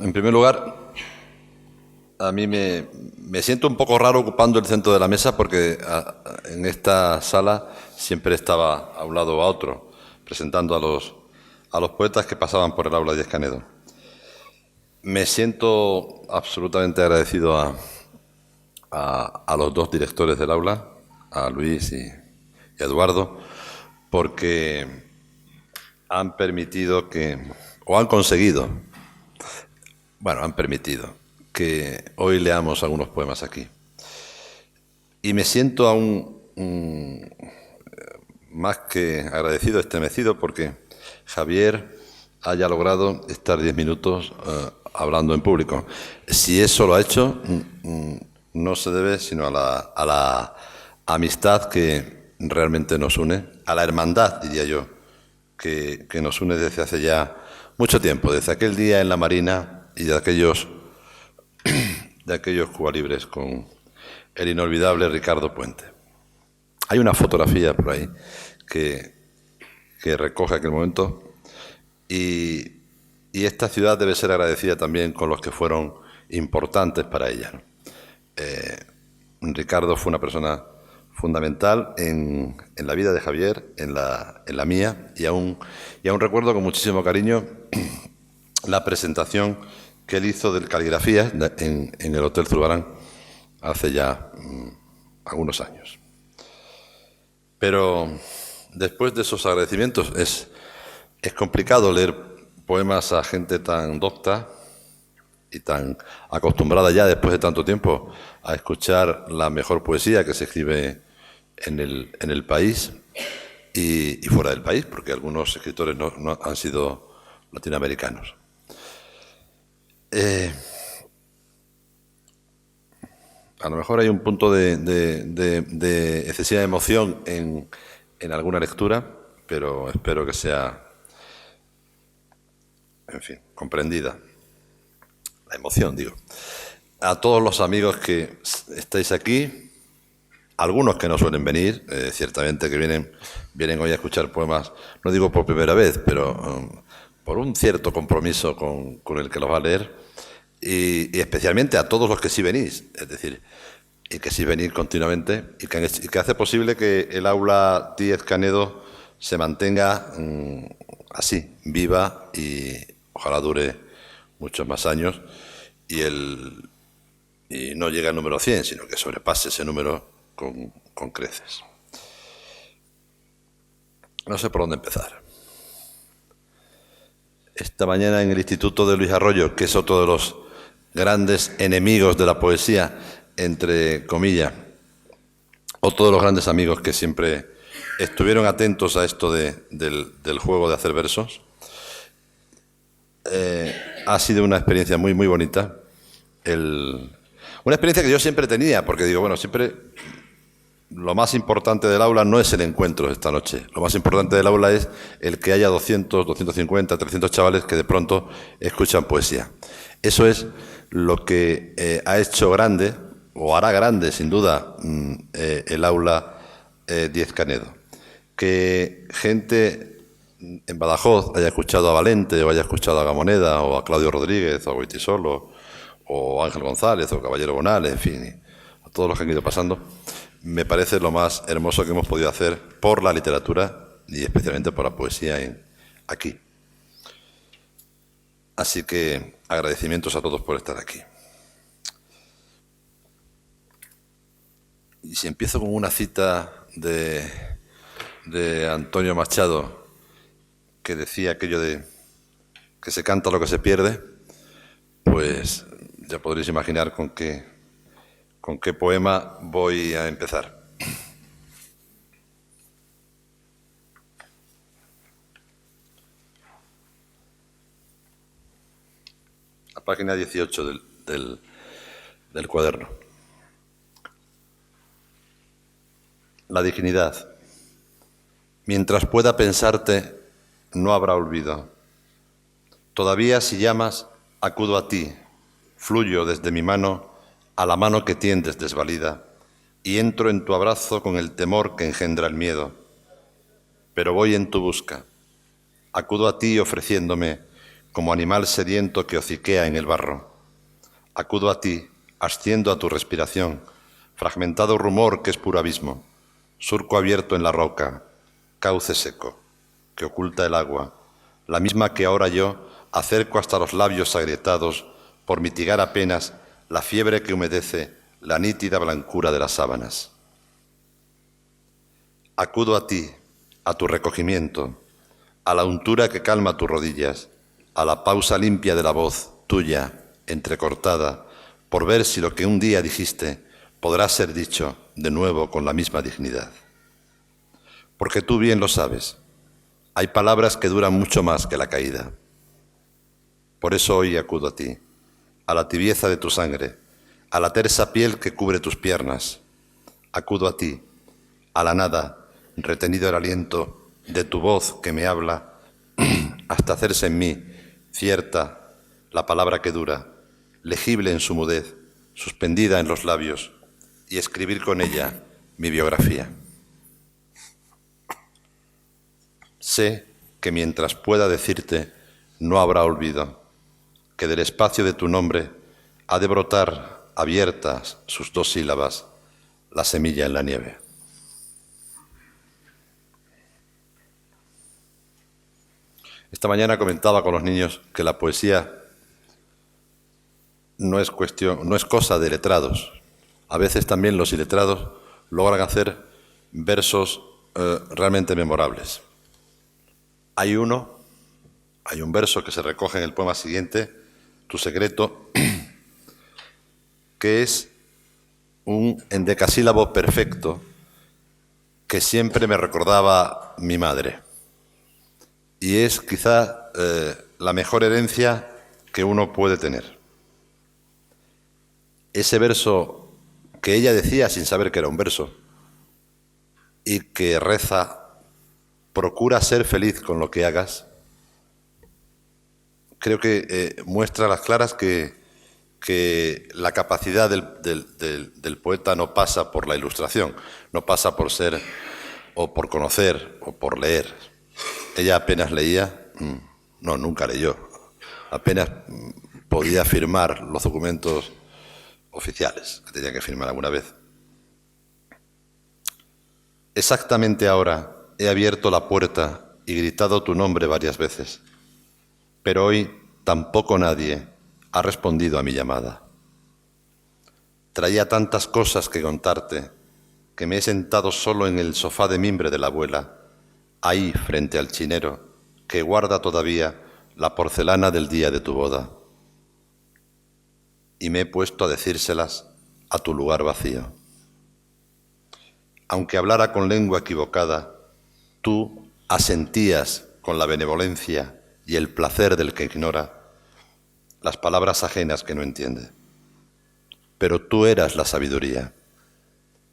En primer lugar, a mí me siento un poco raro ocupando el centro de la mesa porque en esta sala siempre estaba a un lado o a otro, presentando a los poetas que pasaban por el aula Díez Canedo. Me siento absolutamente agradecido a los dos directores del aula, a Luis y a Eduardo, porque han permitido o han conseguido, han permitido que hoy leamos algunos poemas aquí. Y me siento aún más que agradecido, estremecido, porque Javier haya logrado estar 10 minutos hablando en público. Si eso lo ha hecho, no se debe sino a la amistad que realmente nos une, a la hermandad, diría yo, que nos une desde hace ya mucho tiempo, desde aquel día en la Marina y de aquellos Cubalibres con el inolvidable Ricardo Puente. Hay una fotografía por ahí que recoge aquel momento y esta ciudad debe ser agradecida también con los que fueron importantes para ella, ¿no? Ricardo fue una persona fundamental en la vida de Javier, en la mía, y aún recuerdo con muchísimo cariño la presentación que él hizo de caligrafía en el Hotel Zurbarán hace ya algunos años. Pero después de esos agradecimientos es complicado leer poemas a gente tan docta y tan acostumbrada ya después de tanto tiempo a escuchar la mejor poesía que se escribe en el país y fuera del país, porque algunos escritores no han sido latinoamericanos. A lo mejor hay un punto de excesiva emoción en alguna lectura, pero espero que sea, en fin, comprendida. La emoción, digo. A todos los amigos que estáis aquí, algunos que no suelen venir, ciertamente que vienen hoy a escuchar poemas, no digo por primera vez, pero por un cierto compromiso con el que los va a leer, y especialmente a todos los que sí venís, es decir, y que sí venís continuamente, y que hace posible que el aula Díez Canedo se mantenga así, viva, y ojalá dure muchos más años, y no llegue al número 100, sino que sobrepase ese número con creces. No sé por dónde empezar. Esta mañana en el Instituto de Luis Arroyo, que es otro de los grandes enemigos de la poesía, entre comillas, otro de los grandes amigos que siempre estuvieron atentos a esto del juego de hacer versos, ha sido una experiencia muy, muy bonita. Una experiencia que yo siempre tenía, porque digo, bueno, siempre lo más importante del aula no es el encuentro esta noche. Lo más importante del aula es el que haya 200, 250, 300 chavales que de pronto escuchan poesía. Eso es lo que ha hecho grande, o hará grande, sin duda, el aula Díez Canedo. Que gente en Badajoz haya escuchado a Valente, o haya escuchado a Gamoneda, o a Claudio Rodríguez, o a Goitisolo, o Ángel González, o Caballero Bonales, en fin, a todos los que han ido pasando, me parece lo más hermoso que hemos podido hacer por la literatura y especialmente por la poesía aquí. Así que agradecimientos a todos por estar aquí. Y si empiezo con una cita de Antonio Machado, que decía aquello de que se canta lo que se pierde, pues ya podréis imaginar con qué poema voy a empezar. La página 18 del cuaderno. La dignidad. Mientras pueda pensarte, no habrá olvido. Todavía si llamas, acudo a ti, fluyo desde mi mano a la mano que tiendes desvalida, y entro en tu abrazo con el temor que engendra el miedo. Pero voy en tu busca. Acudo a ti ofreciéndome como animal sediento que hociquea en el barro. Acudo a ti, asciendo a tu respiración, fragmentado rumor que es puro abismo, surco abierto en la roca, cauce seco, que oculta el agua, la misma que ahora yo acerco hasta los labios agrietados por mitigar apenas la fiebre que humedece la nítida blancura de las sábanas. Acudo a ti, a tu recogimiento, a la untura que calma tus rodillas, a la pausa limpia de la voz tuya, entrecortada, por ver si lo que un día dijiste podrá ser dicho de nuevo con la misma dignidad. Porque tú bien lo sabes, hay palabras que duran mucho más que la caída. Por eso hoy acudo a ti, a la tibieza de tu sangre, a la tersa piel que cubre tus piernas. Acudo a ti, a la nada, retenido el aliento de tu voz que me habla, hasta hacerse en mí cierta la palabra que dura, legible en su mudez, suspendida en los labios, y escribir con ella mi biografía. Sé que mientras pueda decirte, no habrá olvido, que del espacio de tu nombre ha de brotar, abiertas sus dos sílabas, la semilla en la nieve. Esta mañana comentaba con los niños que la poesía no es cosa de letrados. A veces también los iletrados logran hacer versos realmente memorables. Hay un verso que se recoge en el poema siguiente, Tu secreto, que es un endecasílabo perfecto que siempre me recordaba mi madre. Y es quizá la mejor herencia que uno puede tener. Ese verso que ella decía sin saber que era un verso y que reza, procura ser feliz con lo que hagas, creo que muestra a las claras que la capacidad del poeta no pasa por la ilustración, no pasa por ser o por conocer o por leer. Ella apenas leía, no, nunca leyó, apenas podía firmar los documentos oficiales que tenía que firmar alguna vez. Exactamente ahora he abierto la puerta y gritado tu nombre varias veces, pero hoy tampoco nadie ha respondido a mi llamada. Traía tantas cosas que contarte que me he sentado solo en el sofá de mimbre de la abuela, ahí frente al chinero que guarda todavía la porcelana del día de tu boda. Y me he puesto a decírselas a tu lugar vacío. Aunque hablara con lengua equivocada, tú asentías con la benevolencia y el placer del que ignora las palabras ajenas que no entiende. Pero tú eras la sabiduría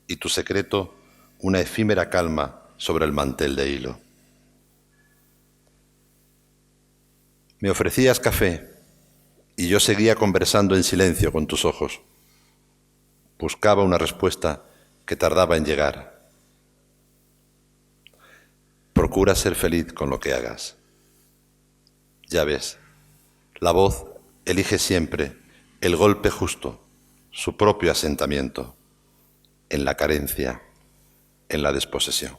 y tu secreto una efímera calma sobre el mantel de hilo. Me ofrecías café y yo seguía conversando en silencio con tus ojos. Buscaba una respuesta que tardaba en llegar. Procura ser feliz con lo que hagas. Ya ves, la voz elige siempre el golpe justo, su propio asentamiento, en la carencia, en la desposesión.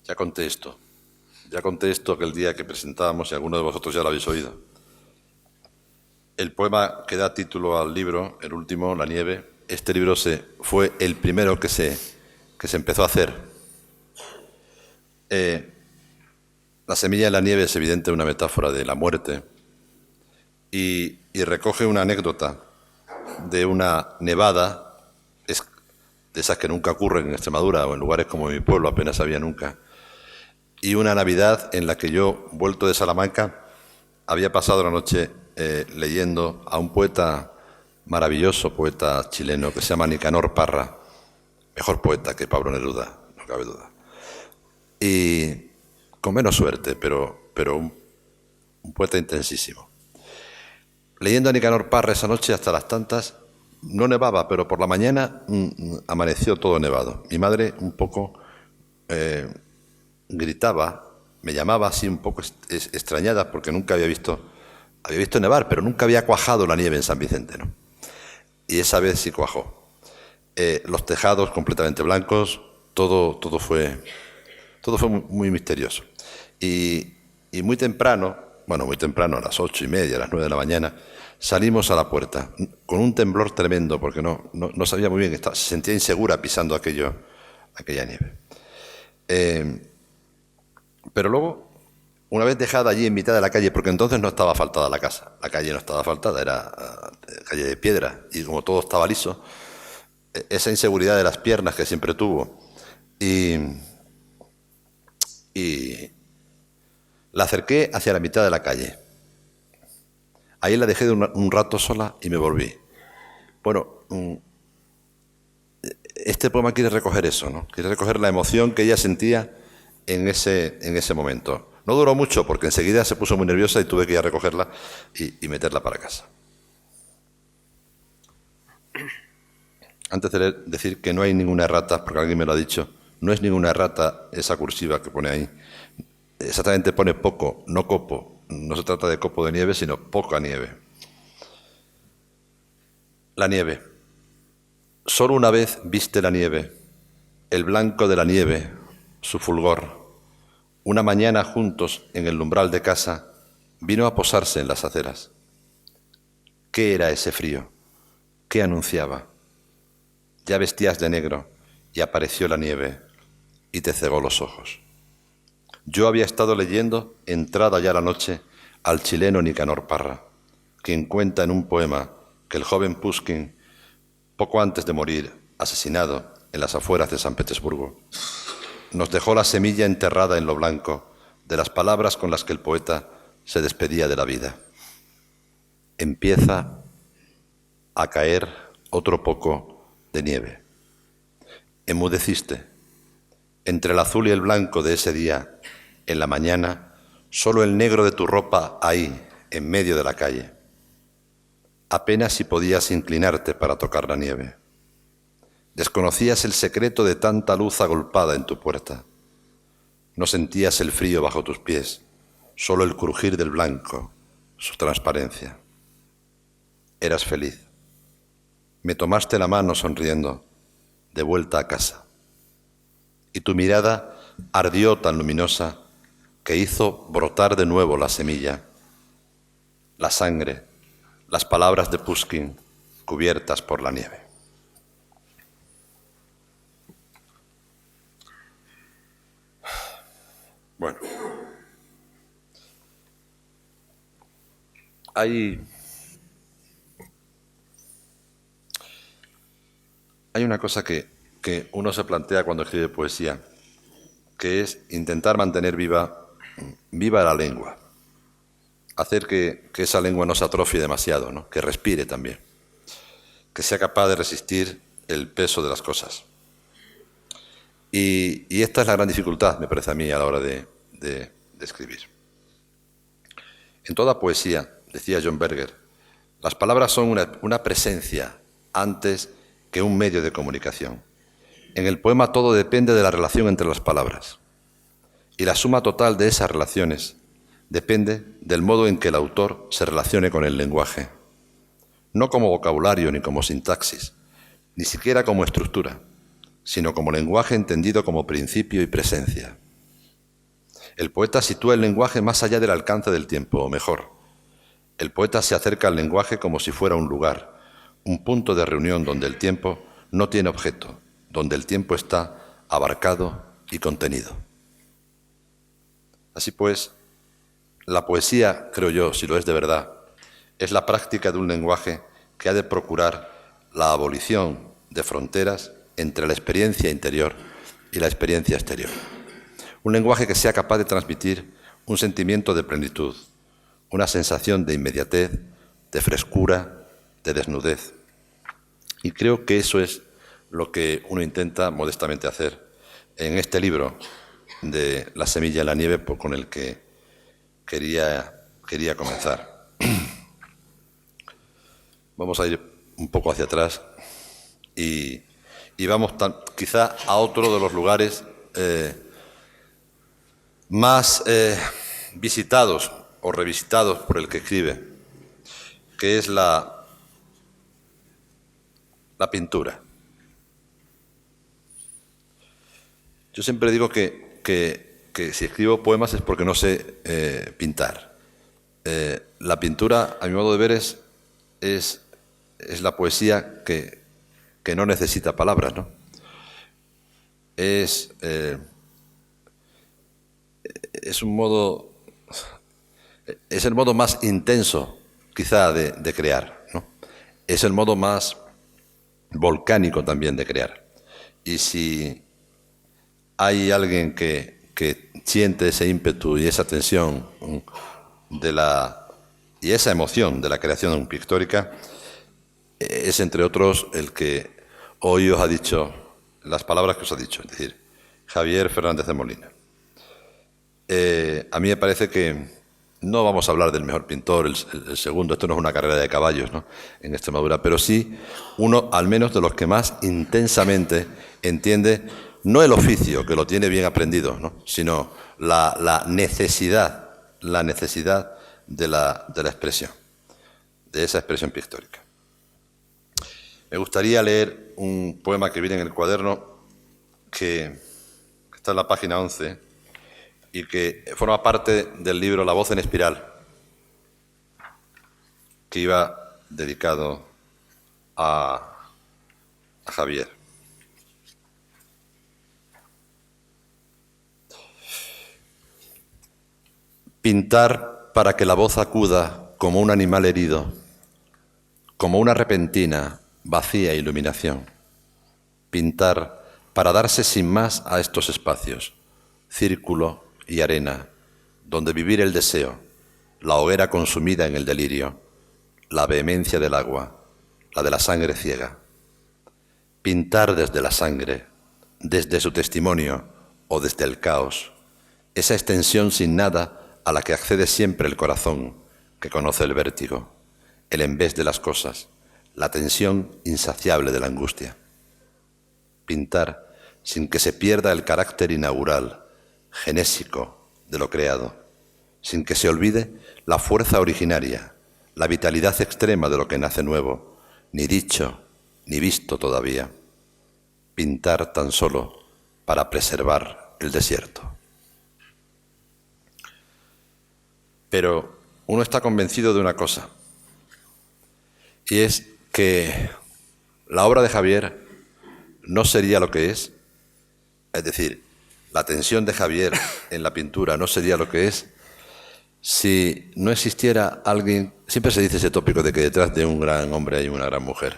Ya conté esto aquel día que presentábamos y algunos de vosotros ya lo habéis oído. El poema que da título al libro, el último, La nieve, este libro fue el primero que se empezó a hacer. La semilla en la nieve es evidente una metáfora de la muerte y recoge una anécdota de una nevada, de esas que nunca ocurren en Extremadura o en lugares como mi pueblo, apenas había nunca, y una Navidad en la que yo, vuelto de Salamanca, había pasado la noche leyendo a un poeta maravilloso, poeta chileno, que se llama Nicanor Parra, mejor poeta que Pablo Neruda, no cabe duda. Y con menos suerte, pero un poeta intensísimo. leyendo a Nicanor Parra esa noche hasta las tantas, no nevaba, pero por la mañana amaneció todo nevado. Mi madre un poco gritaba, me llamaba así un poco extrañada porque nunca había visto nevar, pero nunca había cuajado la nieve en San Vicente, ¿no? Y esa vez sí cuajó. Los tejados completamente blancos, todo fue muy misterioso. Y muy temprano, a las 8:30, a las 9 de la mañana, salimos a la puerta con un temblor tremendo porque no sabía muy bien, se sentía insegura pisando aquella nieve. Pero luego, una vez dejada allí en mitad de la calle, porque entonces no estaba asfaltada la casa, la calle no estaba asfaltada, era calle de piedra, y como todo estaba liso, esa inseguridad de las piernas que siempre tuvo, y la acerqué hacia la mitad de la calle. Ahí la dejé un rato sola y me volví. Bueno, este poema quiere recoger eso, ¿no? Quiere recoger la emoción que ella sentía en ese momento. No duró mucho porque enseguida se puso muy nerviosa y tuve que ir a recogerla y meterla para casa. Antes de leer, decir que no hay ninguna errata, porque alguien me lo ha dicho, no es ninguna errata esa cursiva que pone ahí. Exactamente pone poco, no copo. No se trata de copo de nieve, sino poca nieve. La nieve. Solo una vez viste la nieve, el blanco de la nieve, su fulgor. Una mañana juntos en el umbral de casa, vino a posarse en las aceras. ¿Qué era ese frío? ¿Qué anunciaba? Ya vestías de negro y apareció la nieve y te cegó los ojos. Yo había estado leyendo, entrada ya la noche, al chileno Nicanor Parra, quien cuenta en un poema que el joven Pushkin, poco antes de morir, asesinado en las afueras de San Petersburgo, nos dejó la semilla enterrada en lo blanco de las palabras con las que el poeta se despedía de la vida. Empieza a caer otro poco de nieve. Enmudeciste. Entre el azul y el blanco de ese día, en la mañana, solo el negro de tu ropa ahí, en medio de la calle. Apenas si podías inclinarte para tocar la nieve. Desconocías el secreto de tanta luz agolpada en tu puerta. No sentías el frío bajo tus pies, solo el crujir del blanco, su transparencia. Eras feliz. Me tomaste la mano sonriendo, de vuelta a casa. Y tu mirada ardió tan luminosa que hizo brotar de nuevo la semilla, la sangre, las palabras de Pushkin cubiertas por la nieve. Bueno, hay una cosa que uno se plantea cuando escribe poesía, que es intentar mantener viva la lengua, hacer que esa lengua no se atrofie demasiado, ¿no? Que respire también, que sea capaz de resistir el peso de las cosas. Y esta es la gran dificultad, me parece a mí, a la hora de escribir. En toda poesía, decía John Berger, las palabras son una presencia antes que un medio de comunicación. En el poema todo depende de la relación entre las palabras. Y la suma total de esas relaciones depende del modo en que el autor se relacione con el lenguaje. No como vocabulario ni como sintaxis, ni siquiera como estructura, sino como lenguaje entendido como principio y presencia. El poeta sitúa el lenguaje más allá del alcance del tiempo, o mejor, el poeta se acerca al lenguaje como si fuera un lugar, un punto de reunión donde el tiempo no tiene objeto, donde el tiempo está abarcado y contenido. Así pues, la poesía, creo yo, si lo es de verdad, es la práctica de un lenguaje que ha de procurar la abolición de fronteras entre la experiencia interior y la experiencia exterior. Un lenguaje que sea capaz de transmitir un sentimiento de plenitud, una sensación de inmediatez, de frescura, de desnudez. Y creo que eso es lo que uno intenta modestamente hacer en este libro de La semilla en la nieve, con el que quería comenzar. vamos a ir un poco hacia atrás y vamos quizá a otro de los lugares más visitados o revisitados por el que escribe, que es la pintura. Yo siempre digo que si escribo poemas es porque no sé pintar. La pintura, a mi modo de ver, es la poesía que no necesita palabras, ¿no? Es un modo, es el modo más intenso, quizá, de crear, ¿no? Es el modo más volcánico también de crear. Y si hay alguien que siente ese ímpetu y esa tensión y esa emoción de la creación pictórica, es entre otros el que hoy os ha dicho las palabras que os ha dicho, es decir, Javier Fernández de Molina. A mí me parece que no vamos a hablar del mejor pintor, el segundo, esto no es una carrera de caballos, ¿no?, en Extremadura, pero sí uno al menos de los que más intensamente entiende no el oficio, que lo tiene bien aprendido, ¿no?, sino la necesidad de la expresión, de esa expresión pictórica. Me gustaría leer un poema que viene en el cuaderno, que está en la página 11 y que forma parte del libro La voz en espiral, que iba dedicado a Javier. Pintar para que la voz acuda como un animal herido, como una repentina, vacía iluminación. Pintar para darse sin más a estos espacios, círculo y arena, donde vivir el deseo, la hoguera consumida en el delirio, la vehemencia del agua, la de la sangre ciega. Pintar desde la sangre, desde su testimonio o desde el caos, esa extensión sin nada a la que accede siempre el corazón, que conoce el vértigo, el envés de las cosas, la tensión insaciable de la angustia. Pintar sin que se pierda el carácter inaugural, genésico de lo creado, sin que se olvide la fuerza originaria, la vitalidad extrema de lo que nace nuevo, ni dicho ni visto todavía. Pintar tan solo para preservar el desierto. Pero uno está convencido de una cosa, y es que la obra de Javier no sería lo que es decir, la tensión de Javier en la pintura no sería lo que es si no existiera alguien. Siempre se dice ese tópico de que detrás de un gran hombre hay una gran mujer.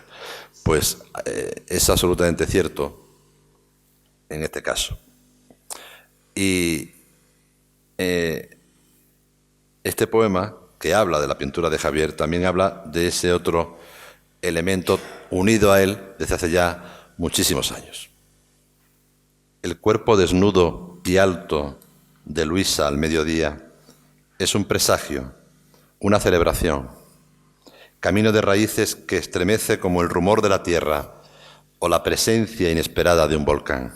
Pues es absolutamente cierto en este caso. Y este poema, que habla de la pintura de Javier, también habla de ese otro elemento unido a él desde hace ya muchísimos años. El cuerpo desnudo y alto de Luisa al mediodía es un presagio, una celebración, camino de raíces que estremece como el rumor de la tierra o la presencia inesperada de un volcán.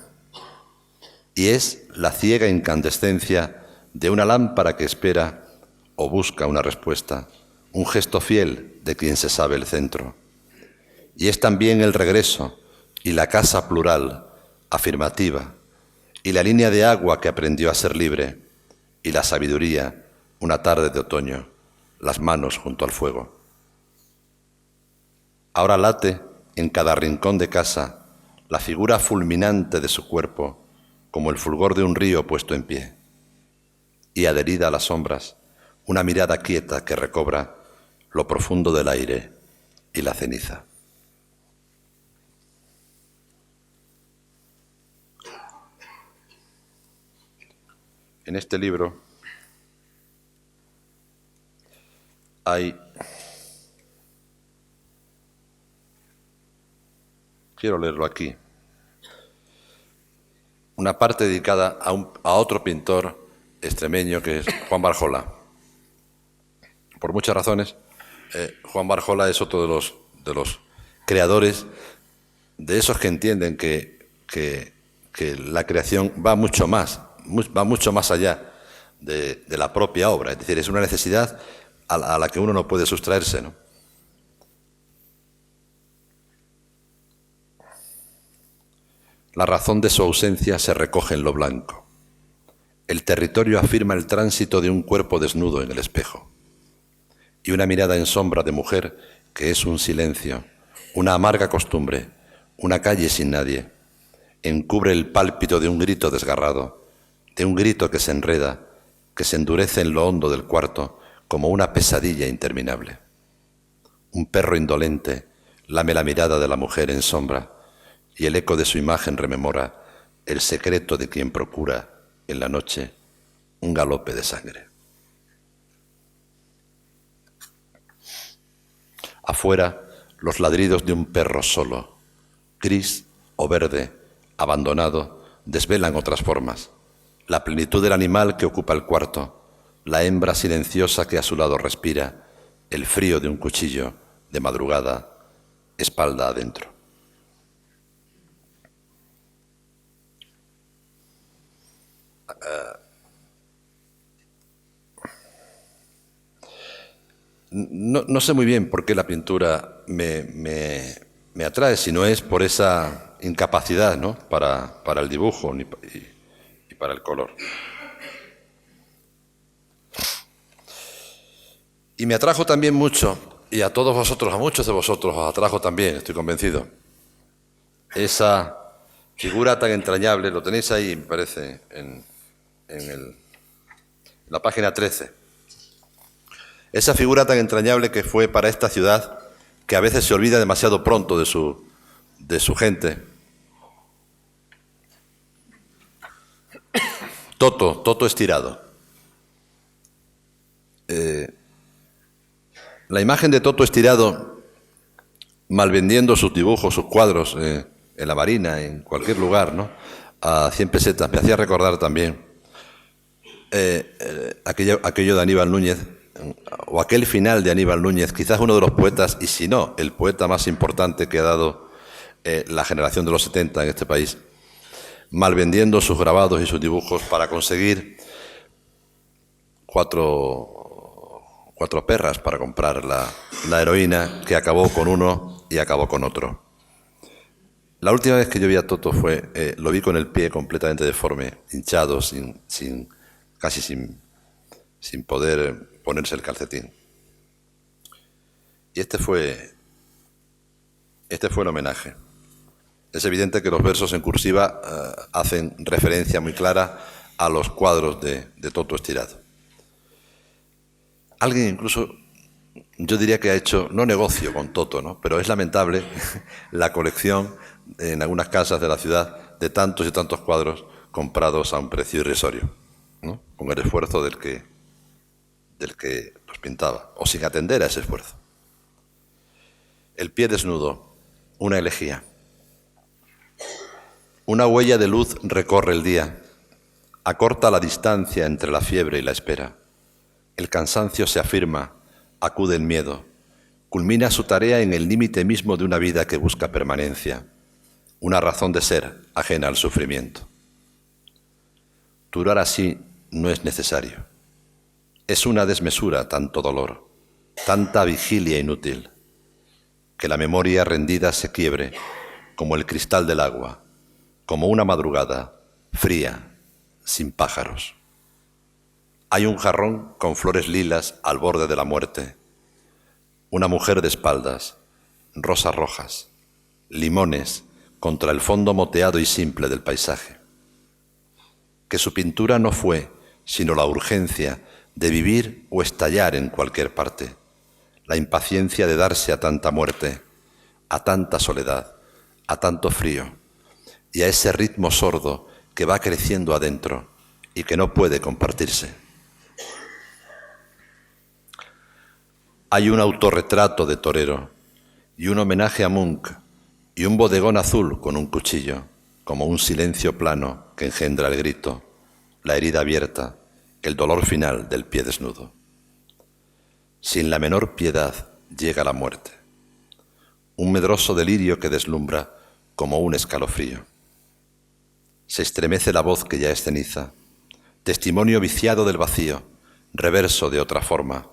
Y es la ciega incandescencia de una lámpara que espera o busca una respuesta, un gesto fiel de quien se sabe el centro. Y es también el regreso y la casa plural, afirmativa, y la línea de agua que aprendió a ser libre, y la sabiduría, una tarde de otoño, las manos junto al fuego. Ahora late en cada rincón de casa la figura fulminante de su cuerpo, como el fulgor de un río puesto en pie, y adherida a las sombras, una mirada quieta que recobra lo profundo del aire y la ceniza. En este libro hay, quiero leerlo aquí, una parte dedicada a otro pintor extremeño que es Juan Barjola. Por muchas razones, Juan Barjola es otro los creadores, de esos que entienden que la creación va mucho más allá de la propia obra. Es decir, es una necesidad a la que uno no puede sustraerse, ¿no? La razón de su ausencia se recoge en lo blanco. El territorio afirma el tránsito de un cuerpo desnudo en el espejo. Y una mirada en sombra de mujer que es un silencio, una amarga costumbre, una calle sin nadie, encubre el pálpito de un grito desgarrado, de un grito que se enreda, que se endurece en lo hondo del cuarto como una pesadilla interminable. Un perro indolente lame la mirada de la mujer en sombra y el eco de su imagen rememora el secreto de quien procura en la noche un galope de sangre. Afuera, los ladridos de un perro solo, gris o verde, abandonado, desvelan otras formas. La plenitud del animal que ocupa el cuarto, la hembra silenciosa que a su lado respira, el frío de un cuchillo de madrugada, espalda adentro. No sé muy bien por qué la pintura me atrae, si no es por esa incapacidad, ¿no?, para el dibujo y para el color. Y me atrajo también mucho, y a todos vosotros, a muchos de vosotros os atrajo también, estoy convencido, esa figura tan entrañable, lo tenéis ahí, me parece, en la página 13. Esa figura tan entrañable que fue para esta ciudad, que a veces se olvida demasiado pronto de su gente. Toto estirado. La imagen de Toto estirado, malvendiendo sus dibujos, sus cuadros, en la Marina, en cualquier lugar, ¿no?, a 100 pesetas, me hacía recordar también aquello de Aníbal Núñez, o aquel final de Aníbal Núñez, quizás uno de los poetas, y si no, el poeta más importante que ha dado la generación de los 70 en este país, malvendiendo sus grabados y sus dibujos para conseguir cuatro perras para comprar la heroína, que acabó con uno y acabó con otro. La última vez que yo vi a Toto lo vi con el pie completamente deforme, hinchado, casi sin poder ponerse el calcetín. Y este fue el homenaje. Es evidente que los versos en cursiva hacen referencia muy clara a los cuadros de Toto estirado. Alguien incluso, yo diría que ha hecho, no negocio con Toto, ¿no?, pero es lamentable la colección en algunas casas de la ciudad de tantos y tantos cuadros comprados a un precio irrisorio, ¿no?, con el esfuerzo del que los pintaba, o sin atender a ese esfuerzo. El pie desnudo, una elegía. Una huella de luz recorre el día, acorta la distancia entre la fiebre y la espera. El cansancio se afirma, acude el miedo, culmina su tarea en el límite mismo de una vida que busca permanencia, una razón de ser ajena al sufrimiento. Durar así no es necesario. Es una desmesura tanto dolor, tanta vigilia inútil, que la memoria rendida se quiebre como el cristal del agua, como una madrugada fría, sin pájaros. Hay un jarrón con flores lilas al borde de la muerte, una mujer de espaldas, rosas rojas, limones contra el fondo moteado y simple del paisaje. Que su pintura no fue sino la urgencia de vivir o estallar en cualquier parte, la impaciencia de darse a tanta muerte, a tanta soledad, a tanto frío y a ese ritmo sordo que va creciendo adentro y que no puede compartirse. Hay un autorretrato de torero y un homenaje a Munch y un bodegón azul con un cuchillo, como un silencio plano que engendra el grito, la herida abierta, el dolor final del pie desnudo. Sin la menor piedad llega la muerte. un medroso delirio que deslumbra como un escalofrío. Se estremece la voz que ya es ceniza, testimonio viciado del vacío, reverso de otra forma.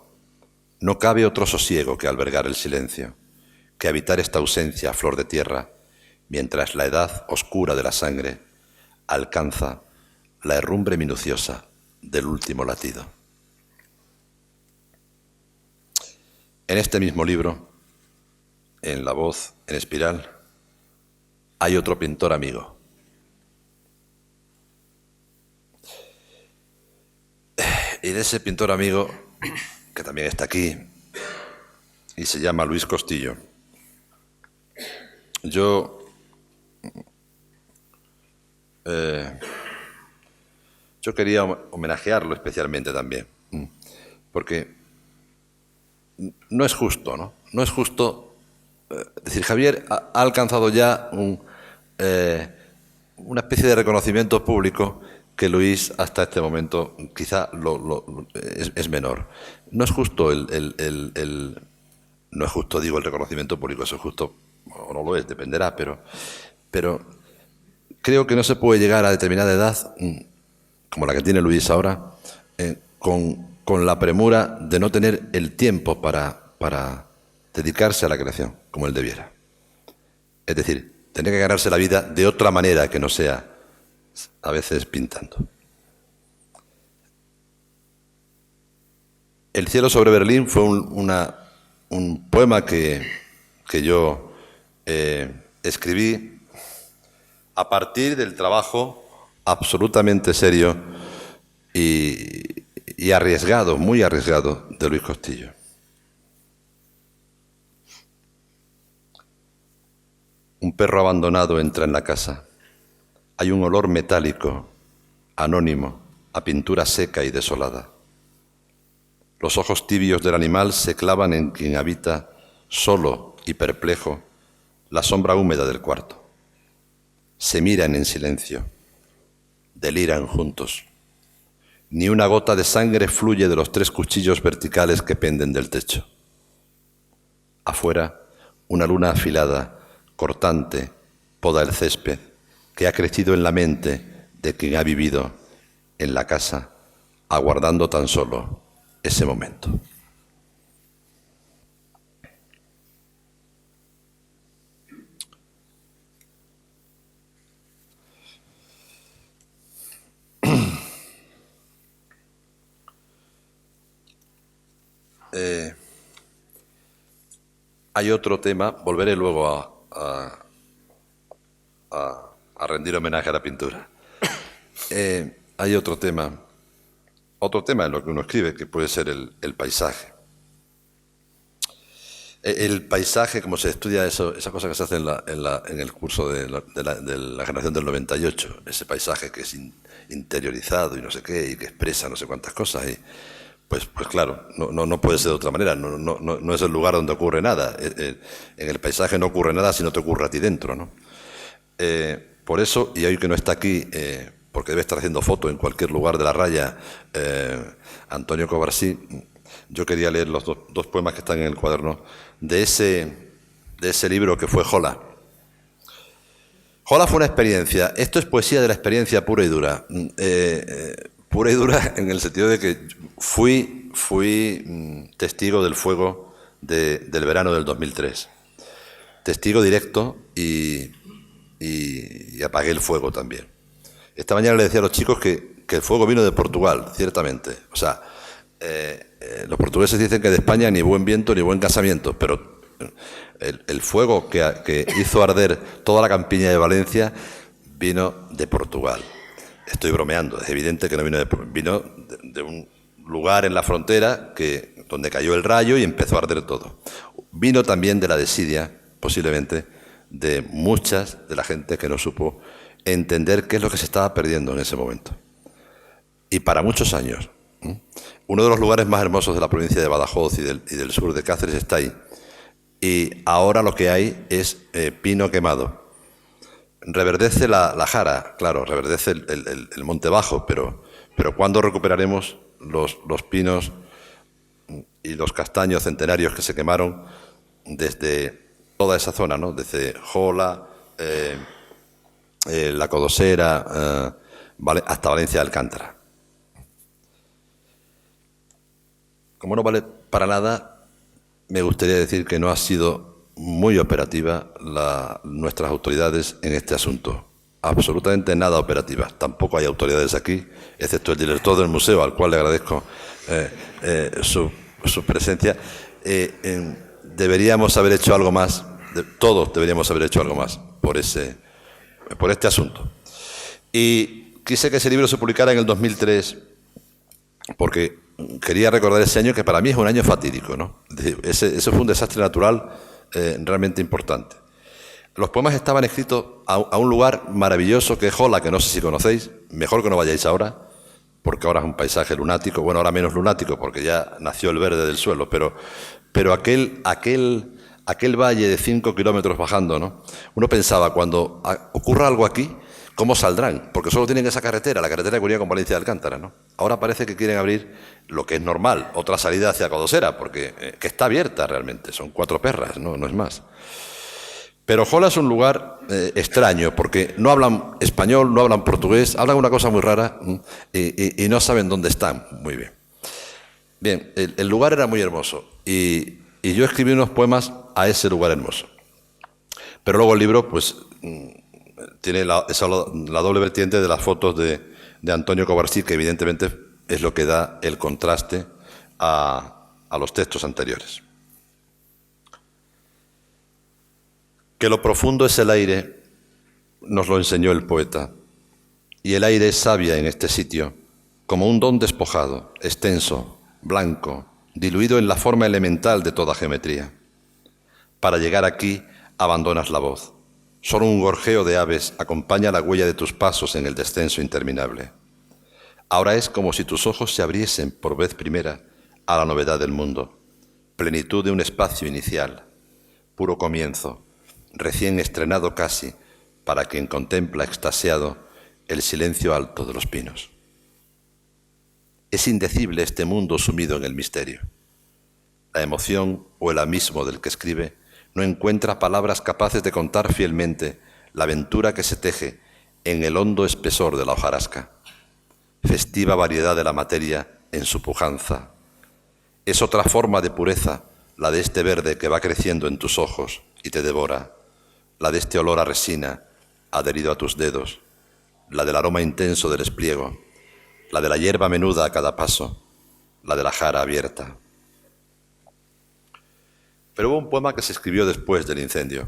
No cabe otro sosiego que albergar el silencio, que habitar esta ausencia a flor de tierra, mientras la edad oscura de la sangre alcanza la herrumbre minuciosa del último latido. En este mismo libro, en La voz en espiral, hay otro pintor amigo. Y de ese pintor amigo, que también está aquí, y se llama Luis Costillo, yo quería homenajearlo especialmente también, porque no es justo, ¿no? No es justo decir, Javier ha alcanzado ya una especie de reconocimiento público que Luis hasta este momento quizá es menor. No es justo no es justo, digo, el reconocimiento público, eso es justo o no lo es, dependerá, pero creo que no se puede llegar a determinada edad, como la que tiene Luis ahora, con la premura de no tener el tiempo para dedicarse a la creación, como él debiera. Es decir, tener que ganarse la vida de otra manera que no sea a veces pintando. El cielo sobre Berlín fue un poema que yo escribí a partir del trabajo absolutamente serio y arriesgado, muy arriesgado, de Luis Costillo. Un perro abandonado entra en la casa. Hay un olor metálico, anónimo, a pintura seca y desolada. Los ojos tibios del animal se clavan en quien habita, solo y perplejo, la sombra húmeda del cuarto. Se miran en silencio, deliran juntos. Ni una gota de sangre fluye de los 3 cuchillos verticales que penden del techo. Afuera, una luna afilada, cortante, poda el césped, que ha crecido en la mente de quien ha vivido en la casa, aguardando tan solo ese momento. Hay otro tema, volveré luego a rendir homenaje a la pintura. Hay otro tema en lo que uno escribe, que puede ser el paisaje. El paisaje, como se estudia esa cosa que se hace en el curso de la generación del 98, ese paisaje que es interiorizado y no sé qué, y que expresa no sé cuántas cosas, y pues claro, no puede ser de otra manera, no es el lugar donde ocurre nada. En el paisaje no ocurre nada si no te ocurre a ti dentro, ¿no? Por eso, y hoy que no está aquí, porque debe estar haciendo foto en cualquier lugar de la raya, Antonio Covarsí, yo quería leer los dos poemas que están en el cuaderno de ese libro que fue Jola. Jola fue una experiencia, esto es poesía de la experiencia pura y dura. Pura y dura en el sentido de que fui testigo del fuego del verano del 2003. Testigo directo y apagué el fuego también. Esta mañana le decía a los chicos que el fuego vino de Portugal, ciertamente. O sea, los portugueses dicen que de España ni buen viento ni buen casamiento, pero el fuego que hizo arder toda la campiña de Valencia vino de Portugal. Estoy bromeando, es evidente que no vino de un lugar en la frontera donde cayó el rayo y empezó a arder todo. Vino también de la desidia, posiblemente, de muchas de la gente que no supo entender qué es lo que se estaba perdiendo en ese momento. Y para muchos años. Uno de los lugares más hermosos de la provincia de Badajoz y del sur de Cáceres está ahí. Y ahora lo que hay es pino quemado. Reverdece la jara, claro, reverdece el monte bajo, pero ¿cuándo recuperaremos los pinos y los castaños centenarios que se quemaron desde toda esa zona, ¿no? Desde Jola, La Codosera, hasta Valencia de Alcántara. Como no vale para nada, me gustaría decir que no ha sido muy operativa nuestras autoridades en este asunto. Absolutamente nada operativa. Tampoco hay autoridades aquí, excepto el director del museo, al cual le agradezco su presencia. Deberíamos haber hecho algo más, todos deberíamos haber hecho algo más por este asunto. Y quise que ese libro se publicara en el 2003 porque quería recordar ese año, que para mí es un año fatídico, ¿no? Ese fue un desastre natural realmente importante. Los poemas estaban escritos a un lugar maravilloso que es Jola, que no sé si conocéis, mejor que no vayáis ahora, porque ahora es un paisaje lunático, bueno, ahora menos lunático, porque ya nació el verde del suelo, pero aquel valle de 5 kilómetros bajando, ¿no? Uno pensaba, cuando ocurra algo aquí, ¿cómo saldrán? Porque solo tienen esa carretera, la carretera que unía con Valencia de Alcántara, ¿no? Ahora parece que quieren abrir lo que es normal, otra salida hacia Codosera, porque que está abierta realmente, son 4 perras, no es más. Pero Jola es un lugar extraño, porque no hablan español, no hablan portugués, hablan una cosa muy rara y no saben dónde están muy bien. Bien, el lugar era muy hermoso y yo escribí unos poemas a ese lugar hermoso. Pero luego el libro, pues, tiene la doble vertiente de las fotos de Antonio Covarsí, que evidentemente es lo que da el contraste a los textos anteriores. Que lo profundo es el aire, nos lo enseñó el poeta, y el aire es savia en este sitio, como un don despojado, extenso, blanco, diluido en la forma elemental de toda geometría. Para llegar aquí abandonas la voz. Solo un gorjeo de aves acompaña la huella de tus pasos en el descenso interminable. Ahora es como si tus ojos se abriesen por vez primera a la novedad del mundo, plenitud de un espacio inicial, puro comienzo, recién estrenado casi, para quien contempla extasiado el silencio alto de los pinos. Es indecible este mundo sumido en el misterio. La emoción o el abismo del que escribe no encuentra palabras capaces de contar fielmente la aventura que se teje en el hondo espesor de la hojarasca. Festiva variedad de la materia en su pujanza. Es otra forma de pureza, la de este verde que va creciendo en tus ojos y te devora, la de este olor a resina adherido a tus dedos, la del aroma intenso del espliego, la de la hierba menuda a cada paso, la de la jara abierta. Pero hubo un poema que se escribió después del incendio,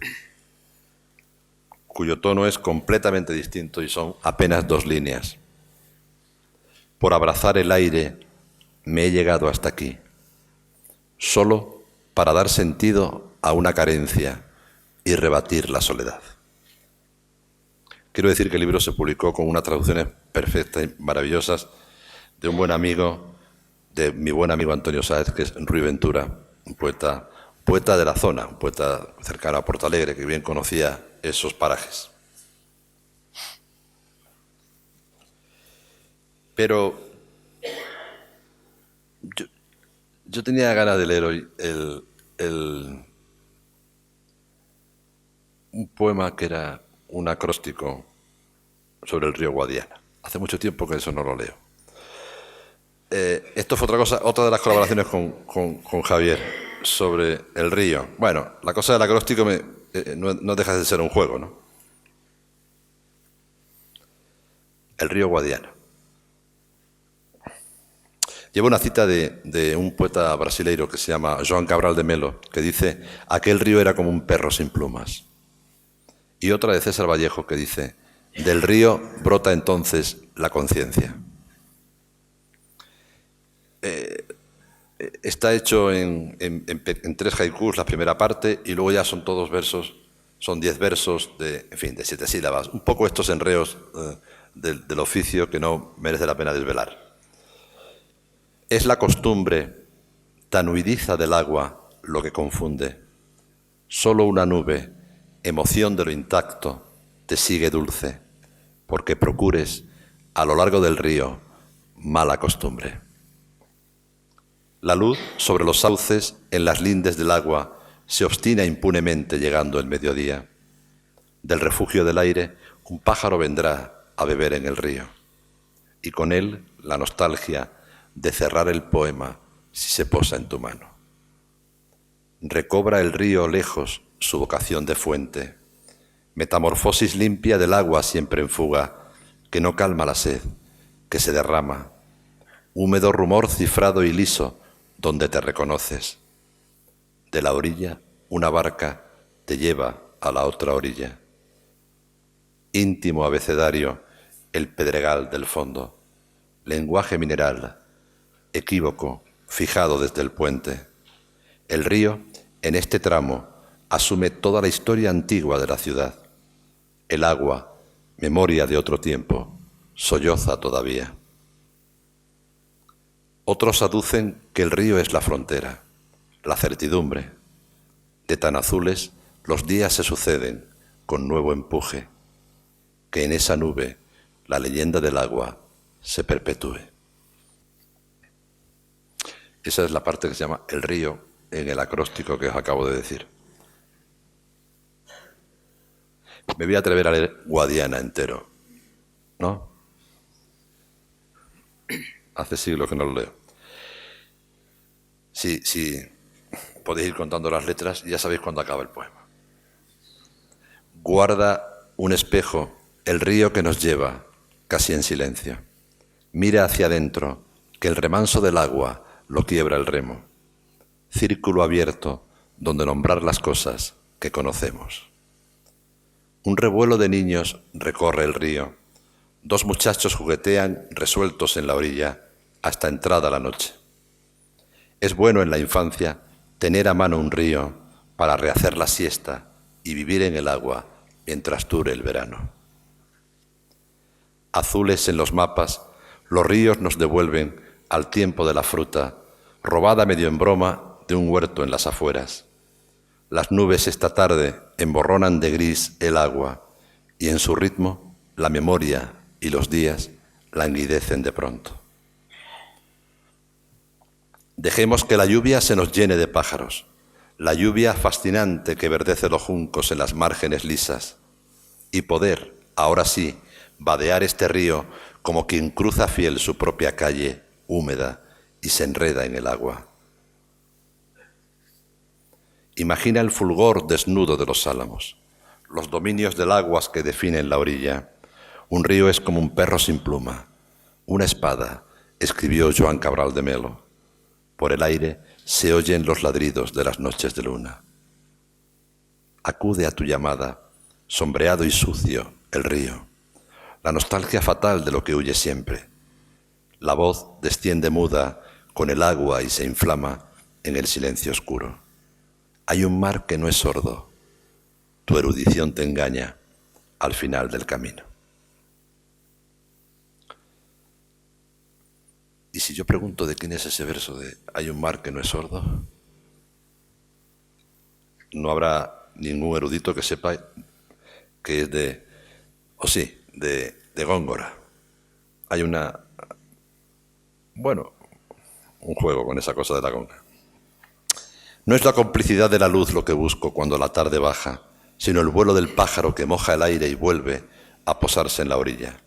cuyo tono es completamente distinto y son apenas 2 líneas. Por abrazar el aire me he llegado hasta aquí, solo para dar sentido a una carencia y rebatir la soledad. Quiero decir que el libro se publicó con unas traducciones perfectas y maravillosas de un buen amigo, de mi buen amigo Antonio Sáez, que es Rui Ventura, un poeta de la zona, un poeta cercano a Portalegre, que bien conocía esos parajes. Pero yo tenía ganas de leer hoy un poema que era un acróstico sobre el río Guadiana. Hace mucho tiempo que eso no lo leo. Esto fue otra de las colaboraciones con Javier sobre el río. Bueno, la cosa del acróstico no deja de ser un juego, ¿no? El río Guadiana. Llevo una cita de un poeta brasileiro que se llama João Cabral de Melo, que dice: aquel río era como un perro sin plumas. Y otra de César Vallejo, que dice: del río brota entonces la conciencia. Está hecho en 3 haikus la primera parte, y luego ya son todos versos, son 10 versos de 7 sílabas. Un poco estos enreos del oficio que no merece la pena desvelar. Es la costumbre tan huidiza del agua lo que confunde. Solo una nube, emoción de lo intacto, te sigue dulce, porque procures a lo largo del río mala costumbre. La luz sobre los sauces en las lindes del agua se obstina impunemente llegando el mediodía. Del refugio del aire, un pájaro vendrá a beber en el río, y con él la nostalgia de cerrar el poema si se posa en tu mano. Recobra el río lejos su vocación de fuente, metamorfosis limpia del agua siempre en fuga, que no calma la sed, que se derrama, húmedo rumor cifrado y liso donde te reconoces. De la orilla, una barca te lleva a la otra orilla. Íntimo abecedario, el pedregal del fondo, lenguaje mineral, equívoco, fijado desde el puente. El río, en este tramo, asume toda la historia antigua de la ciudad. El agua, memoria de otro tiempo, solloza todavía. Otros aducen que el río es la frontera, la certidumbre. De tan azules, los días se suceden con nuevo empuje, que en esa nube la leyenda del agua se perpetúe. Esa es la parte que se llama el río en el acróstico que os acabo de decir. Me voy a atrever a leer Guadiana entero, ¿no? Hace siglos que no lo leo. Si podéis ir contando las letras y ya sabéis cuándo acaba el poema. Guarda un espejo el río que nos lleva, casi en silencio. Mira hacia adentro, que el remanso del agua lo quiebra el remo. Círculo abierto donde nombrar las cosas que conocemos. Un revuelo de niños recorre el río. Dos muchachos juguetean resueltos en la orilla hasta entrada la noche. Es bueno en la infancia tener a mano un río para rehacer la siesta y vivir en el agua mientras dure el verano. Azules en los mapas, los ríos nos devuelven al tiempo de la fruta, robada medio en broma de un huerto en las afueras. Las nubes esta tarde emborronan de gris el agua y en su ritmo la memoria y los días languidecen de pronto. Dejemos que la lluvia se nos llene de pájaros, la lluvia fascinante que verdece los juncos en las márgenes lisas, y poder, ahora sí, vadear este río como quien cruza fiel su propia calle húmeda y se enreda en el agua. Imagina el fulgor desnudo de los álamos, los dominios del agua que definen la orilla. Un río es como un perro sin pluma, una espada, escribió Joan Cabral de Melo. Por el aire se oyen los ladridos de las noches de luna. Acude a tu llamada, sombreado y sucio, el río. La nostalgia fatal de lo que huye siempre. La voz desciende muda con el agua y se inflama en el silencio oscuro. Hay un mar que no es sordo. Tu erudición te engaña al final del camino. Y si yo pregunto de quién es ese verso de hay un mar que no es sordo, no habrá ningún erudito que sepa que es de, o sí, de Góngora. Hay un juego con esa cosa de la conga. No es la complicidad de la luz lo que busco cuando la tarde baja, sino el vuelo del pájaro que moja el aire y vuelve a posarse en la orilla.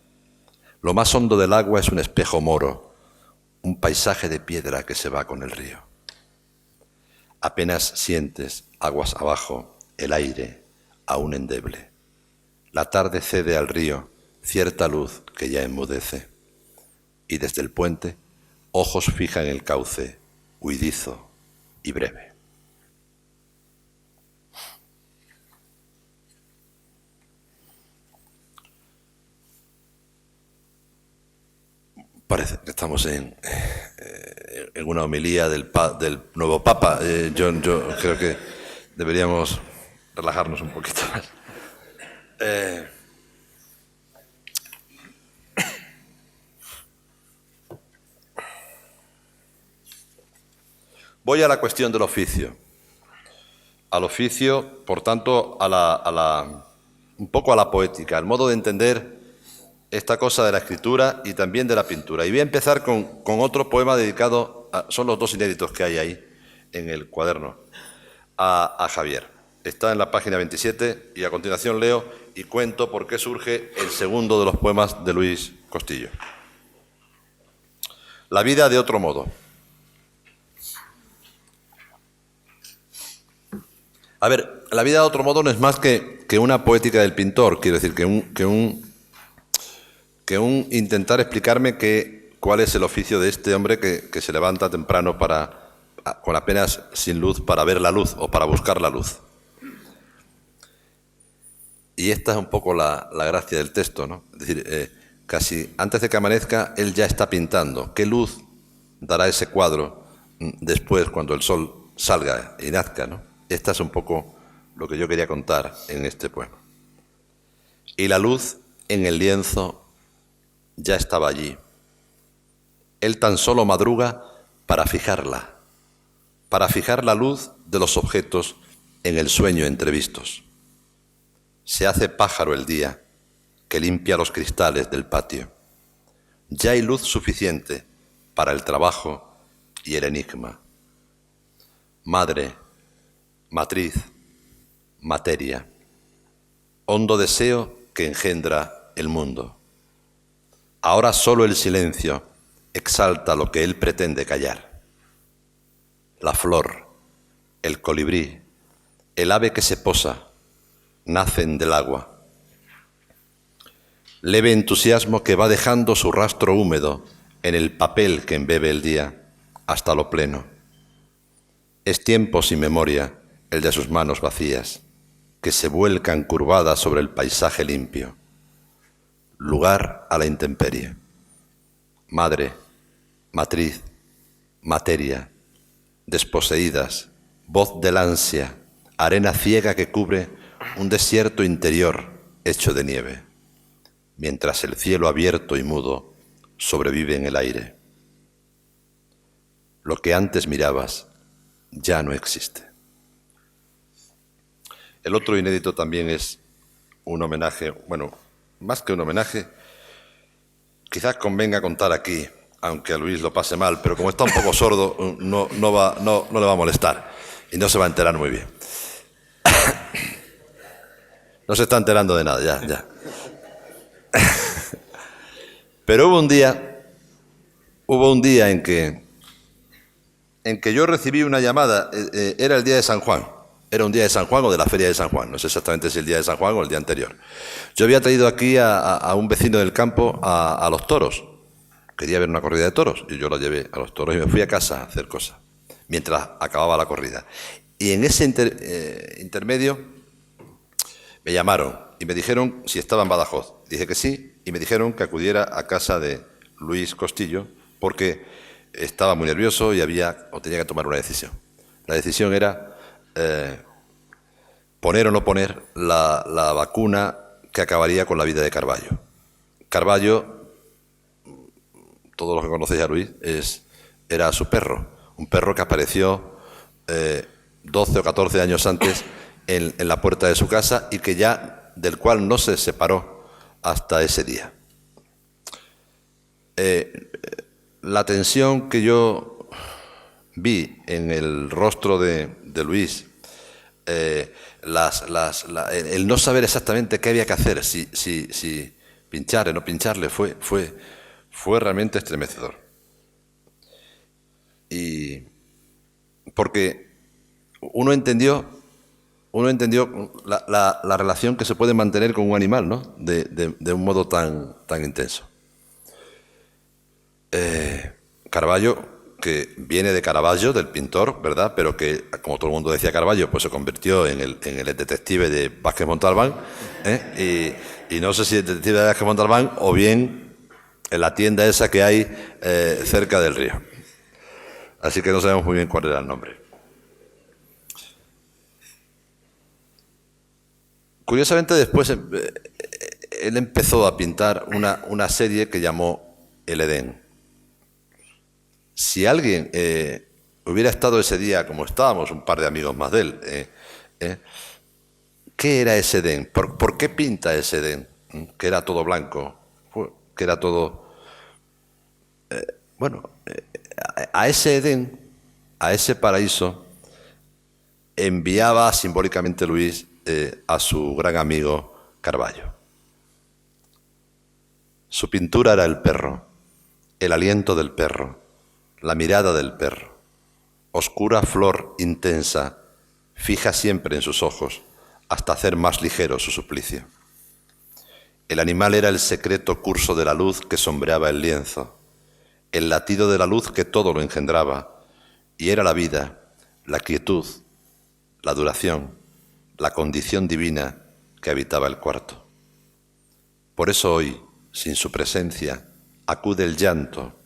Lo más hondo del agua es un espejo moro, un paisaje de piedra que se va con el río. Apenas sientes, aguas abajo, el aire, aún endeble. La tarde cede al río cierta luz que ya enmudece. Y desde el puente, ojos fijan el cauce, huidizo y breve. Parece que estamos en una homilía del nuevo Papa. Yo creo que deberíamos relajarnos un poquito más. Voy a la cuestión del oficio. Al oficio, por tanto, un poco a la poética, al modo de entender esta cosa de la escritura y también de la pintura. Y voy a empezar con otro poema dedicado, son los dos inéditos que hay ahí en el cuaderno, a Javier. Está en la página 27 y a continuación leo y cuento por qué surge el segundo de los poemas de Luis Costillo. La vida de otro modo. A ver, la vida de otro modo no es más que una poética del pintor, quiero decir, que un intentar explicarme cuál es el oficio de este hombre que se levanta temprano con apenas sin luz para ver la luz o para buscar la luz. Y esta es un poco la gracia del texto, ¿no? Es decir, casi antes de que amanezca, él ya está pintando. ¿Qué luz dará ese cuadro después, cuando el sol salga y nazca, ¿no? Esta es un poco lo que yo quería contar en este poema. Y la luz en el lienzo ya estaba allí. Él tan solo madruga para fijar la luz de los objetos en el sueño entrevistos. Se hace pájaro el día que limpia los cristales del patio. Ya hay luz suficiente para el trabajo y el enigma. Madre, matriz, materia, hondo deseo que engendra el mundo. Ahora solo el silencio exalta lo que él pretende callar. La flor, el colibrí, el ave que se posa, nacen del agua. Leve entusiasmo que va dejando su rastro húmedo en el papel que embebe el día hasta lo pleno. Es tiempo sin memoria el de sus manos vacías, que se vuelcan curvadas sobre el paisaje limpio. Lugar a la intemperie. Madre, matriz, materia, desposeídas, voz del ansia, arena ciega que cubre un desierto interior hecho de nieve, mientras el cielo abierto y mudo sobrevive en el aire. Lo que antes mirabas ya no existe. El otro inédito también es un homenaje, bueno, más que un homenaje, quizás convenga contar aquí, aunque a Luis lo pase mal, pero como está un poco sordo, no le va a molestar y no se va a enterar muy bien. No se está enterando de nada, ya. Pero hubo un día en que yo recibí una llamada, era el día de San Juan, era un día de San Juan o de la feria de San Juan, no sé exactamente si el día de San Juan o el día anterior. Yo había traído aquí a un vecino del campo a los toros, quería ver una corrida de toros, y yo lo llevé a los toros y me fui a casa a hacer cosas, mientras acababa la corrida. Y en ese intermedio me llamaron y me dijeron si estaba en Badajoz. Dije que sí y me dijeron que acudiera a casa de Luis Costillo porque estaba muy nervioso y tenía que tomar una decisión. La decisión era poner o no poner la vacuna que acabaría con la vida de Carballo. Carballo, todos los que conocéis a Luis, era su perro, un perro que apareció 12 o 14 años antes en la puerta de su casa y del cual no se separó hasta ese día. La tensión que yo vi en el rostro de Luis, el no saber exactamente qué había que hacer, si pincharle o no pincharle, fue realmente estremecedor. Y porque uno entendió la relación que se puede mantener con un animal, ¿no? De un modo tan intenso. Carballo, que viene de Caravaggio, del pintor, ¿verdad? Pero que, como todo el mundo decía Carballo, pues se convirtió en el detective de Vázquez Montalbán, y no sé si el detective de Vázquez Montalbán o bien en la tienda esa que hay cerca del río. Así que no sabemos muy bien cuál era el nombre. Curiosamente después él empezó a pintar una serie que llamó El Edén. Si alguien hubiera estado ese día, como estábamos, un par de amigos más de él, ¿qué era ese Edén? ¿Por qué pinta ese Edén? Que era todo blanco, que era todo... a ese Edén, a ese paraíso, enviaba simbólicamente Luis a su gran amigo Carballo. Su pintura era el perro, el aliento del perro, la mirada del perro, oscura flor intensa, fija siempre en sus ojos, hasta hacer más ligero su suplicio. El animal era el secreto curso de la luz que sombreaba el lienzo, el latido de la luz que todo lo engendraba, y era la vida, la quietud, la duración, la condición divina que habitaba el cuarto. Por eso hoy, sin su presencia, acude el llanto,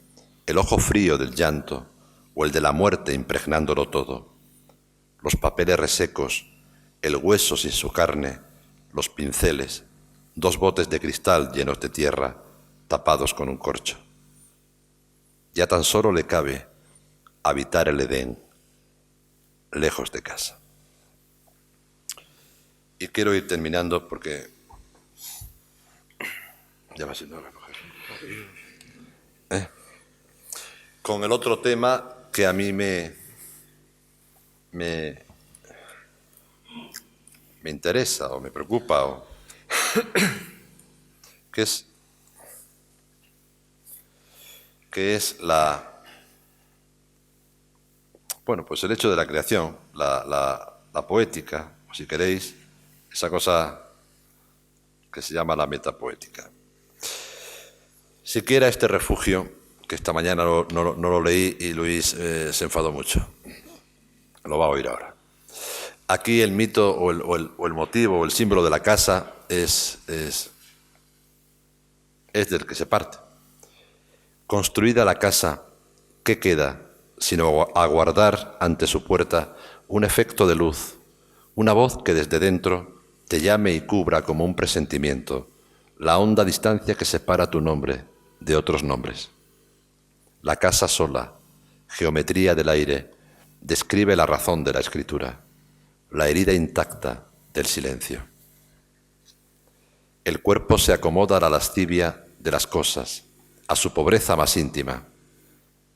el ojo frío del llanto, o el de la muerte impregnándolo todo, los papeles resecos, el hueso sin su carne, los pinceles, 2 botes de cristal llenos de tierra, tapados con un corcho. Ya tan solo le cabe habitar el Edén, lejos de casa. Y quiero ir terminando porque ya va siendo hora de coger. Con el otro tema que a mí me interesa o me preocupa, que es pues el hecho de la creación, la poética, o si queréis, esa cosa que se llama la metapoética. Siquiera este refugio, que esta mañana no lo leí y Luis se enfadó mucho, lo va a oír ahora. Aquí el mito o el motivo o el símbolo de la casa es del que se parte. Construida la casa, ¿qué queda sino aguardar ante su puerta un efecto de luz, una voz que desde dentro te llame y cubra como un presentimiento la honda distancia que separa tu nombre de otros nombres? La casa sola, geometría del aire, describe la razón de la escritura, la herida intacta del silencio. El cuerpo se acomoda a la lascivia de las cosas, a su pobreza más íntima.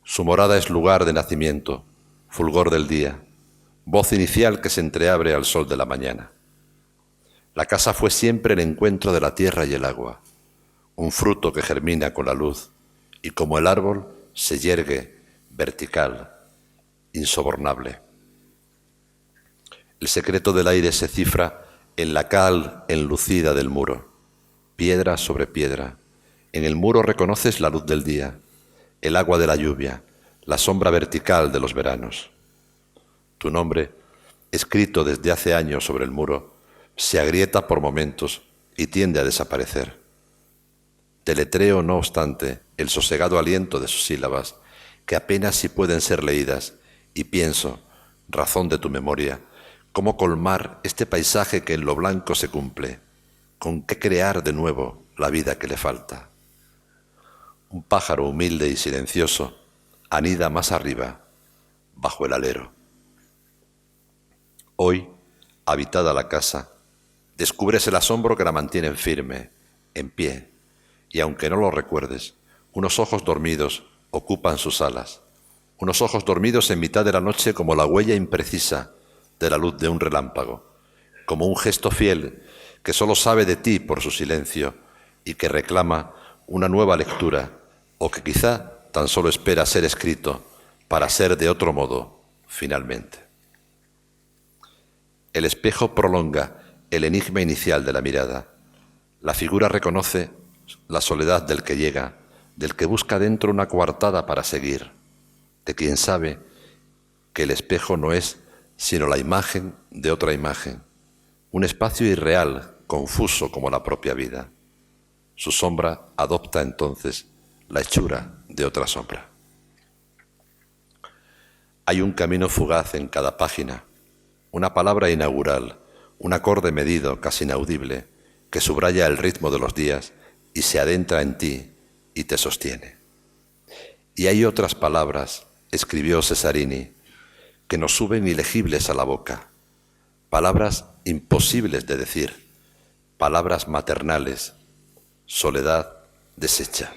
Su morada es lugar de nacimiento, fulgor del día, voz inicial que se entreabre al sol de la mañana. La casa fue siempre el encuentro de la tierra y el agua, un fruto que germina con la luz y como el árbol se yergue vertical, insobornable. El secreto del aire se cifra en la cal enlucida del muro, piedra sobre piedra. En el muro reconoces la luz del día, el agua de la lluvia, la sombra vertical de los veranos. Tu nombre, escrito desde hace años sobre el muro, se agrieta por momentos y tiende a desaparecer. Deletreo, no obstante, el sosegado aliento de sus sílabas, que apenas si pueden ser leídas, y pienso, razón de tu memoria, cómo colmar este paisaje que en lo blanco se cumple, con qué crear de nuevo la vida que le falta. Un pájaro humilde y silencioso anida más arriba, bajo el alero. Hoy, habitada la casa, descubres el asombro que la mantiene firme, en pie, y aunque no lo recuerdes, unos ojos dormidos ocupan sus alas, unos ojos dormidos en mitad de la noche como la huella imprecisa de la luz de un relámpago, como un gesto fiel que solo sabe de ti por su silencio y que reclama una nueva lectura, o que quizá tan solo espera ser escrito para ser de otro modo, finalmente. El espejo prolonga el enigma inicial de la mirada. La figura reconoce la soledad del que llega, del que busca dentro una coartada para seguir, de quien sabe que el espejo no es sino la imagen de otra imagen, un espacio irreal, confuso como la propia vida. Su sombra adopta entonces la hechura de otra sombra. Hay un camino fugaz en cada página, una palabra inaugural, un acorde medido, casi inaudible, que subraya el ritmo de los días y se adentra en ti y te sostiene. Y hay otras palabras, escribió Cesarini, que nos suben ilegibles a la boca, palabras imposibles de decir, palabras maternales, soledad deshecha.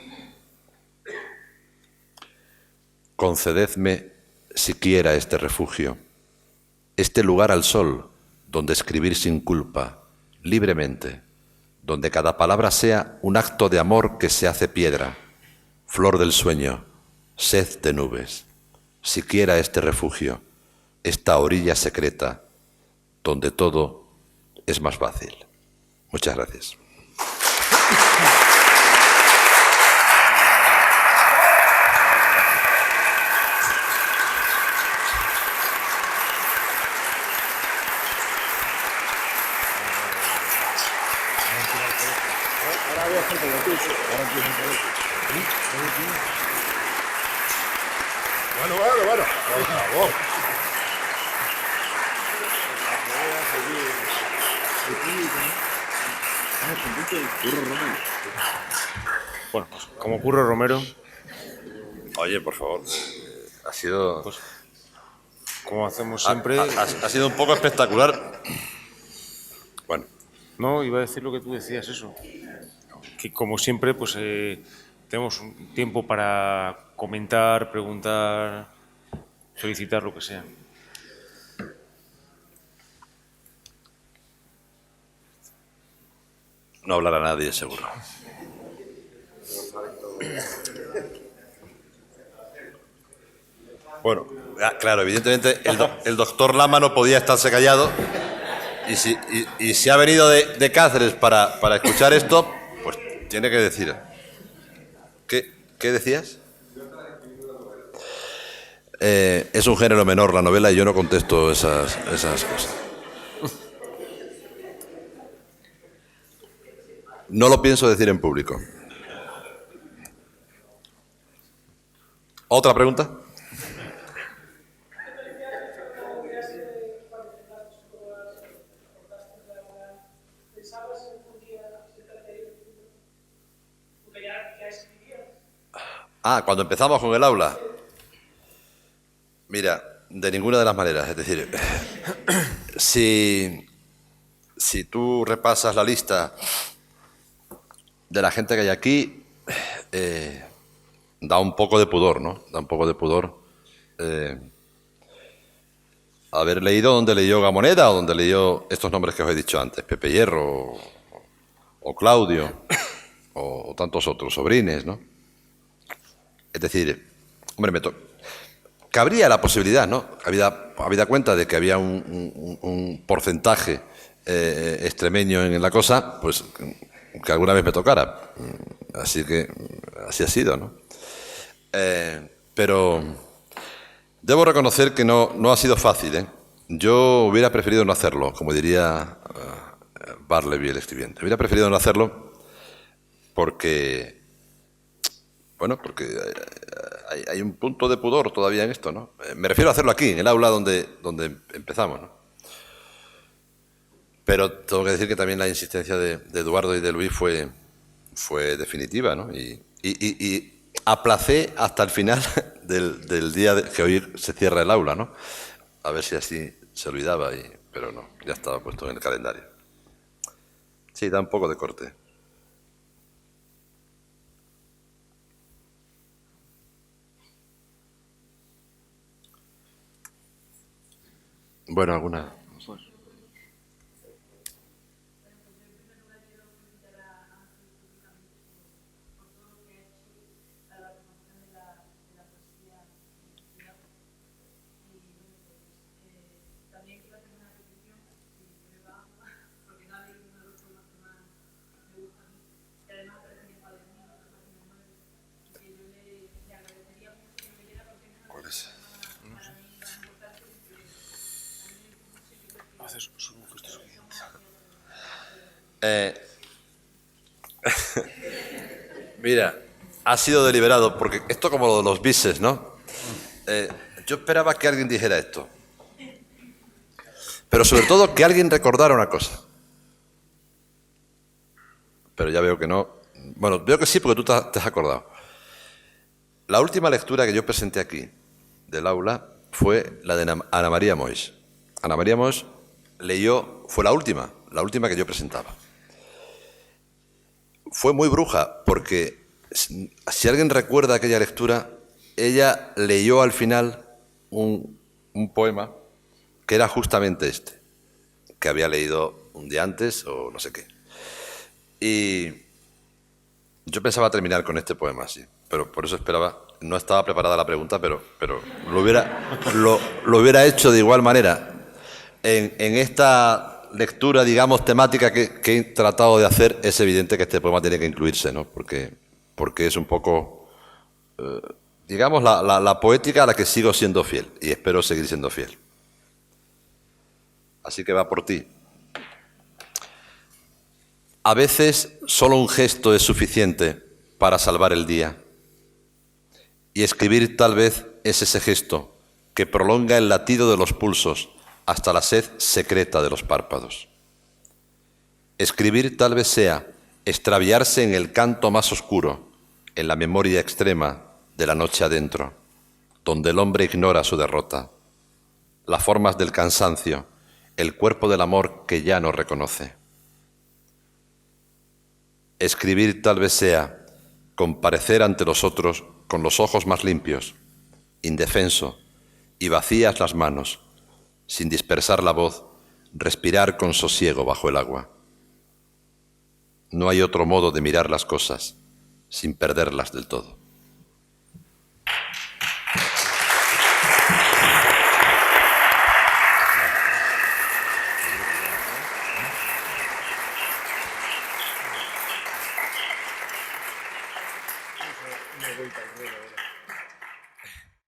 Concededme siquiera este refugio, este lugar al sol, donde escribir sin culpa, libremente, donde cada palabra sea un acto de amor que se hace piedra, flor del sueño, sed de nubes, siquiera este refugio, esta orilla secreta, donde todo es más fácil. Muchas gracias. Bueno, por favor. Bueno, pues, como Curro Romero, Oye, por favor, ha sido... pues, como hacemos siempre, Ha sido un poco espectacular. Bueno, no, iba a decir lo que tú decías, eso, que como siempre, pues tenemos un tiempo para comentar, preguntar, solicitar lo que sea. no hablará nadie, seguro. Bueno, claro, evidentemente el doctor Lama no podía estarse callado y si ha venido de Cáceres para escuchar esto, pues tiene que decir. ¿Qué decías? Es un género menor la novela y yo no contesto esas cosas. No lo pienso decir en público. ¿Otra pregunta? Cuando empezamos con el aula. Mira, de ninguna de las maneras. Es decir, si tú repasas la lista de la gente que hay aquí, da un poco de pudor, ¿no? Da un poco de pudor haber leído donde leyó Gamoneda o donde leyó estos nombres que os he dicho antes, Pepe Hierro o Claudio o tantos otros, Sobrines, ¿no? Es decir, hombre, cabría la posibilidad, ¿no? Habida cuenta de que había un porcentaje extremeño en la cosa, pues que alguna vez me tocara. Así que así ha sido, ¿no? Pero debo reconocer que no ha sido fácil, ¿eh? Yo hubiera preferido no hacerlo, como diría Barleby, el escribiente. Hubiera preferido no hacerlo porque hay un punto de pudor todavía en esto, ¿no? Me refiero a hacerlo aquí, en el aula donde empezamos, ¿no? Pero tengo que decir que también la insistencia de Eduardo y de Luis fue definitiva, ¿no? Y aplacé hasta el final del día que hoy se cierra el aula, ¿no? A ver si así se olvidaba, pero no, ya estaba puesto en el calendario. Sí, da un poco de corte. Bueno, alguna... Mira, ha sido deliberado, porque esto como lo de los bises, ¿no? Yo esperaba que alguien dijera esto. Pero sobre todo que alguien recordara una cosa. Pero ya veo que no. Bueno, veo que sí, porque tú te has acordado. La última lectura que yo presenté aquí, del aula, fue la de Ana María Moix. Ana María Moix fue la última que yo presentaba. Fue muy bruja, porque si alguien recuerda aquella lectura, ella leyó al final un poema que era justamente este, que había leído un día antes o no sé qué. Y yo pensaba terminar con este poema así, pero por eso esperaba, no estaba preparada la pregunta, pero lo hubiera hecho de igual manera. En esta lectura, digamos, temática que he tratado de hacer, es evidente que este poema tiene que incluirse, ¿no? Porque es un poco, digamos, la poética a la que sigo siendo fiel y espero seguir siendo fiel. Así que va por ti. A veces solo un gesto es suficiente para salvar el día. Y escribir tal vez es ese gesto que prolonga el latido de los pulsos hasta la sed secreta de los párpados. Escribir tal vez sea extraviarse en el canto más oscuro, en la memoria extrema de la noche adentro, donde el hombre ignora su derrota, las formas del cansancio, el cuerpo del amor que ya no reconoce. Escribir tal vez sea comparecer ante los otros con los ojos más limpios, indefenso, y vacías las manos, sin dispersar la voz, respirar con sosiego bajo el agua. No hay otro modo de mirar las cosas sin perderlas del todo.